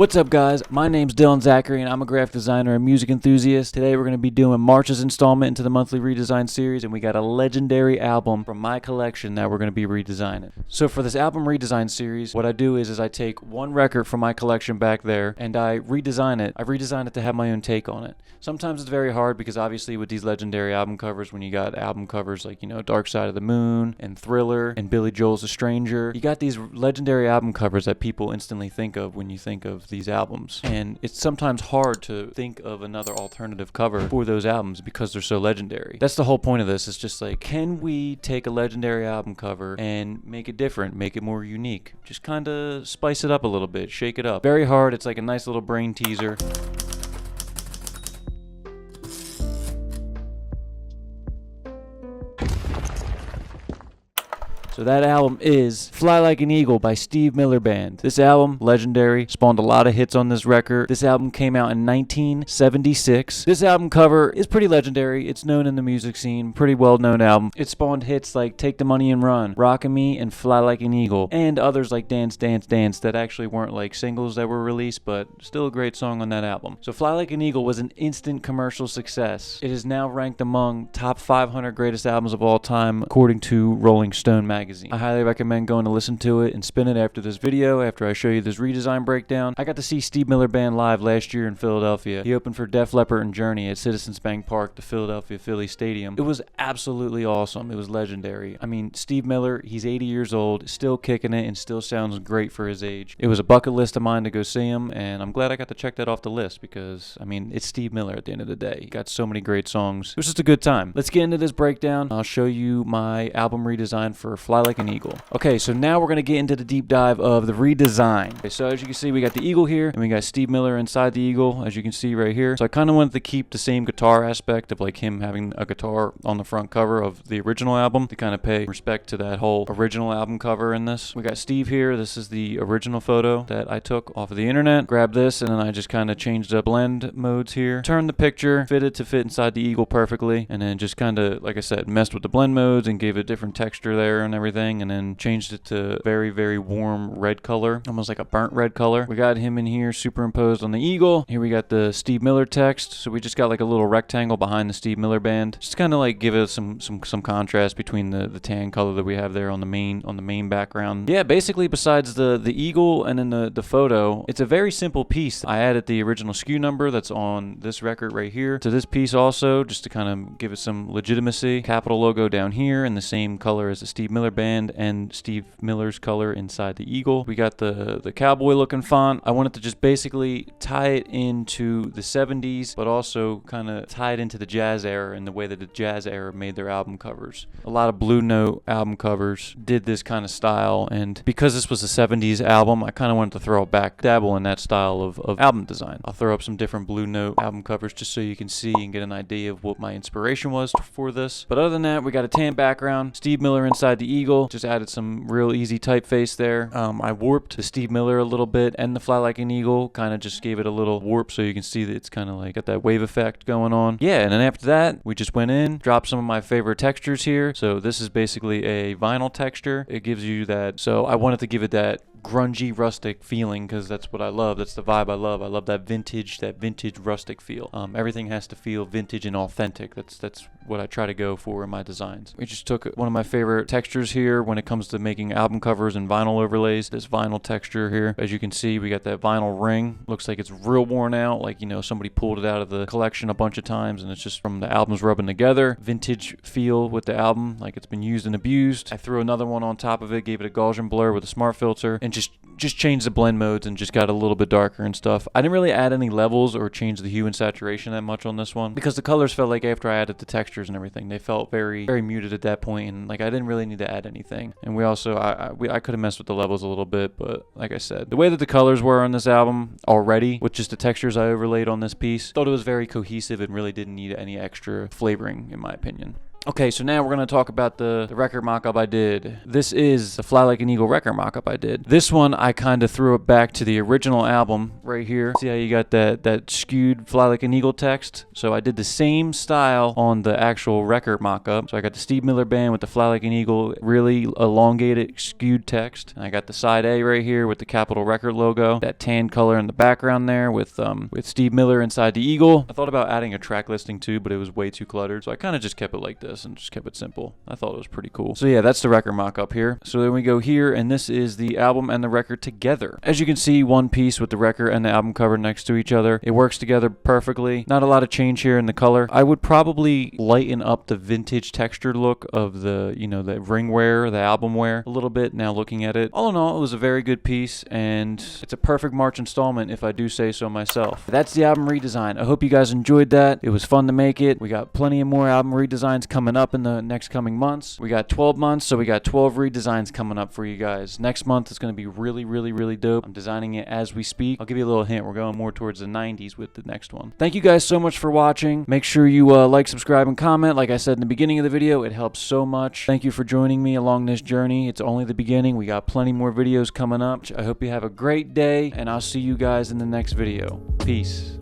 What's up, guys? My name's Dylan Zachary, and I'm a graphic designer and music enthusiast. Today we're going to be doing March's installment into the Monthly Redesign Series, and we got a legendary album from my collection that we're going to be redesigning. So for this album redesign series, what I do is I take one record from my collection back there, and I redesign it. I redesign it to have my own take on it. Sometimes it's very hard because obviously with these legendary album covers, when you got album covers like, Dark Side of the Moon and Thriller and Billy Joel's A Stranger, you got these legendary album covers that people instantly think of when you think of these albums, and it's sometimes hard to think of another alternative cover for those albums because they're so legendary. That's the whole point of this. It's just like, can we take a legendary album cover and make it different, make it more unique, just kind of spice it up a little bit, shake it up. Very hard. It's like a nice little brain teaser. So that album is Fly Like an Eagle by Steve Miller Band. This album, legendary, spawned a lot of hits on this record. This album came out in 1976. This album cover is pretty legendary. It's known in the music scene, pretty well-known album. It spawned hits like Take the Money and Run, Rockin' Me, and Fly Like an Eagle, and others like Dance, Dance, Dance that actually weren't like singles that were released, but still a great song on that album. So Fly Like an Eagle was an instant commercial success. It is now ranked among top 500 greatest albums of all time, according to Rolling Stone magazine. I highly recommend going to listen to it and spin it after this video, after I show you this redesign breakdown. I got to see Steve Miller Band live last year in Philadelphia. He opened for Def Leppard and Journey at Citizens Bank Park, the Philadelphia Philly Stadium. It was absolutely awesome. It was legendary. I mean, Steve Miller, he's 80 years old, still kicking it, and still sounds great for his age. It was a bucket list of mine to go see him, and I'm glad I got to check that off the list because, I mean, it's Steve Miller at the end of the day. He got so many great songs. It was just a good time. Let's get into this breakdown. I'll show you my album redesign for Fly Like an Eagle. Okay, so now we're going to get into the deep dive of the redesign. Okay, so as you can see, we got the eagle here, and we got Steve Miller inside the eagle, as you can see right here. So I kind of wanted to keep the same guitar aspect of like him having a guitar on the front cover of the original album to kind of pay respect to that whole original album cover in this. We got Steve here. This is the original photo that I took off of the internet. Grab this, and then I just kind of changed the blend modes here. Turned the picture, fit it to fit inside the eagle perfectly, and then just kind of, like I said, messed with the blend modes and gave it different texture there and everything, and then changed it to very, very warm red color, almost like a burnt red color. We got him in here superimposed on the eagle. Here we got the Steve Miller text. So we just got like a little rectangle behind the Steve Miller Band. Just kind of like give it some contrast between the tan color that we have there on the main background. Yeah, basically besides the eagle and then the photo, it's a very simple piece. I added the original SKU number that's on this record right here to this piece also, just to kind of give it some legitimacy. Capital logo down here in the same color as the Steve Miller Band and Steve Miller's color inside the eagle. We got the cowboy looking font. I wanted to just basically tie it into the 70s, but also kind of tie it into the jazz era in the way that the jazz era made their album covers. A lot of Blue Note album covers did this kind of style, and because this was a 70s album, I kind of wanted to throw it back, dabble in that style of album design. I'll throw up some different Blue Note album covers just so you can see and get an idea of what my inspiration was for this. But other than that, we got a tan background, Steve Miller inside the eagle, just added some real easy typeface there. I warped the Steve Miller a little bit and the Fly Like an Eagle, kind of just gave it a little warp so you can see that it's kind of like got that wave effect going on. Yeah, and then after that, we just went in, dropped some of my favorite textures here. So this is basically a vinyl texture. It gives you that, so I wanted to give it that grungy rustic feeling because that's what I love. That's the vibe I love. I love that vintage rustic feel. Everything has to feel vintage and authentic. That's what I try to go for in my designs. We just took one of my favorite textures here when it comes to making album covers and vinyl overlays. This vinyl texture here, as you can see, we got that vinyl ring. Looks like it's real worn out, like somebody pulled it out of the collection a bunch of times and it's just from the albums rubbing together. Vintage feel with the album, like it's been used and abused. I threw another one on top of it, gave it a Gaussian blur with a smart filter, and just changed the blend modes and just got a little bit darker and stuff. I didn't really add any levels or change the hue and saturation that much on this one because the colors felt like after I added the textures and everything, they felt very, very muted at that point, and like I didn't really need to add anything. And we also, I could have messed with the levels a little bit, but like I said, the way that the colors were on this album already, with just the textures I overlaid on this piece, thought it was very cohesive and really didn't need any extra flavoring in my opinion. Okay, so now we're going to talk about the record mock-up I did. This is the Fly Like an Eagle record mock-up I did. This one, I kind of threw it back to the original album right here. See how you got that skewed Fly Like an Eagle text? So I did the same style on the actual record mock-up. So I got the Steve Miller Band with the Fly Like an Eagle, really elongated, skewed text. And I got the side A right here with the Capitol Record logo. That tan color in the background there with Steve Miller inside the eagle. I thought about adding a track listing too, but it was way too cluttered. So I kind of just kept it like this and just kept it simple. I thought it was pretty cool. So yeah, that's the record mock-up here. So then we go here, and this is the album and the record together. As you can see, one piece with the record and the album cover next to each other. It works together perfectly. Not a lot of change here in the color. I would probably lighten up the vintage textured look of the, the ring wear, the album wear a little bit now looking at it. All in all, it was a very good piece, and it's a perfect March installment if I do say so myself. That's the album redesign. I hope you guys enjoyed that. It was fun to make it. We got plenty of more album redesigns coming up in the next coming months. We got 12 months, so we got 12 redesigns coming up for you guys. Next month is going to be really, really, really dope. I'm designing it as we speak. I'll give you a little hint. We're going more towards the 90s with the next one. Thank you guys so much for watching. Make sure you like, subscribe, and comment. Like I said in the beginning of the video, it helps so much. Thank you for joining me along this journey. It's only the beginning. We got plenty more videos coming up. I hope you have a great day, and I'll see you guys in the next video. Peace.